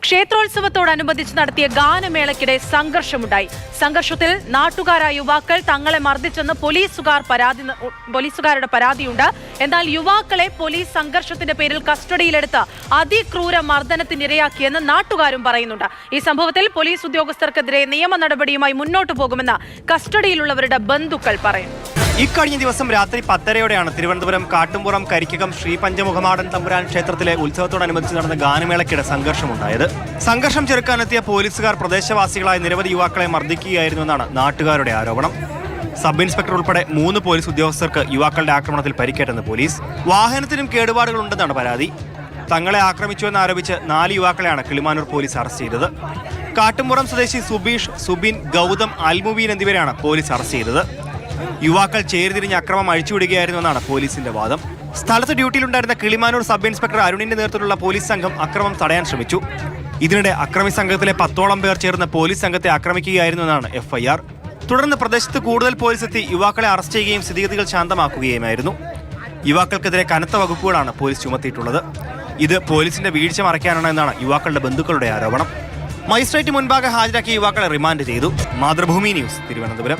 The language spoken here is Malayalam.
ക്ഷേത്രോത്സവത്തോടനുബന്ധിച്ച് നടത്തിയ ഗാനമേളയ്ക്കിടെ സംഘർഷമുണ്ടായി. സംഘർഷത്തിൽ നാട്ടുകാരായ യുവാക്കൾ തങ്ങളെ മർദ്ദിച്ചെന്ന് പോലീസുകാരുടെ പരാതിയുണ്ട്. എന്നാൽ യുവാക്കളെ പോലീസ് സംഘർഷത്തിന്റെ പേരിൽ കസ്റ്റഡിയിലെടുത്ത് അതിക്രൂര മർദ്ദനത്തിനിരയാക്കിയെന്ന് നാട്ടുകാരും പറയുന്നുണ്ട്. ഈ സംഭവത്തിൽ പോലീസ് ഉദ്യോഗസ്ഥർക്കെതിരെ നിയമ നടപടിയുമായി മുന്നോട്ടു പോകുമെന്ന് കസ്റ്റഡിയിലുള്ളവരുടെ ബന്ധുക്കൾ പറയുന്നു. ഇക്കഴിഞ്ഞ ദിവസം രാത്രി 10:30 തിരുവനന്തപുരം കാട്ടുംപുറം കരിക്കകം ശ്രീ പഞ്ചമുഖമാടൻ തമ്പുരാൻ ക്ഷേത്രത്തിലെ ഉത്സവത്തോടനുബന്ധിച്ച് നടന്ന ഗാനമേളയ്ക്കിടെ സംഘർഷമുണ്ടായത്. സംഘർഷം ചെറുക്കാനെത്തിയ പോലീസുകാർ പ്രദേശവാസികളായ നിരവധി യുവാക്കളെ മർദ്ദിക്കുകയായിരുന്നുവെന്നാണ് നാട്ടുകാരുടെ ആരോപണം. സബ് ഇൻസ്പെക്ടർ ഉൾപ്പെടെ 3 പോലീസ് ഉദ്യോഗസ്ഥർക്ക് യുവാക്കളുടെ ആക്രമണത്തിൽ പരിക്കേറ്റെന്ന് പോലീസ്. വാഹനത്തിനും കേടുപാടുകളുണ്ടെന്നാണ് പരാതി. തങ്ങളെ ആക്രമിച്ചുവെന്നാരോപിച്ച് 4 യുവാക്കളെയാണ് കിളിമാനൂർ പോലീസ് അറസ്റ്റ് ചെയ്തത്. കാട്ടുംപുറം സ്വദേശി സുബീഷ്, സുബിൻ, ഗൗതം, അൽമുബീൻ എന്നിവരെയാണ് പോലീസ് അറസ്റ്റ് ചെയ്തത്. യുവാക്കൾ ചേരിതിരിഞ്ഞ് അക്രമം അഴിച്ചുവിടുകയായിരുന്നുവെന്നാണ് പോലീസിന്റെ വാദം. സ്ഥലത്ത് ഡ്യൂട്ടിയിലുണ്ടായിരുന്ന കിളിമാനൂർ സബ് ഇൻസ്പെക്ടർ അരുണിന്റെ നേതൃത്വത്തിലുള്ള പോലീസ് സംഘം അക്രമം തടയാൻ ശ്രമിച്ചു. ഇതിനിടെ അക്രമി സംഘത്തിലെ 10ഓളം പേർ ചേർന്ന് പോലീസ് സംഘത്തെ ആക്രമിക്കുകയായിരുന്നുവെന്നാണ് FIR. തുടർന്ന് പ്രദേശത്ത് കൂടുതൽ പോലീസ് എത്തി യുവാക്കളെ അറസ്റ്റ് ചെയ്യുകയും സ്ഥിതിഗതികൾ ശാന്തമാക്കുകയുമായിരുന്നു. യുവാക്കൾക്കെതിരെ കനത്ത വകുപ്പുകളാണ് പോലീസ് ചുമത്തിയിട്ടുള്ളത്. ഇത് പോലീസിന്റെ വീഴ്ച മറയ്ക്കാനാണെന്നാണ് യുവാക്കളുടെ ബന്ധുക്കളുടെ ആരോപണം. മജിസ്ട്രേറ്റ് മുൻപാകെ ഹാജരാക്കിയ യുവാക്കളെ റിമാൻഡ് ചെയ്തു. മാതൃഭൂമി ന്യൂസ്, തിരുവനന്തപുരം.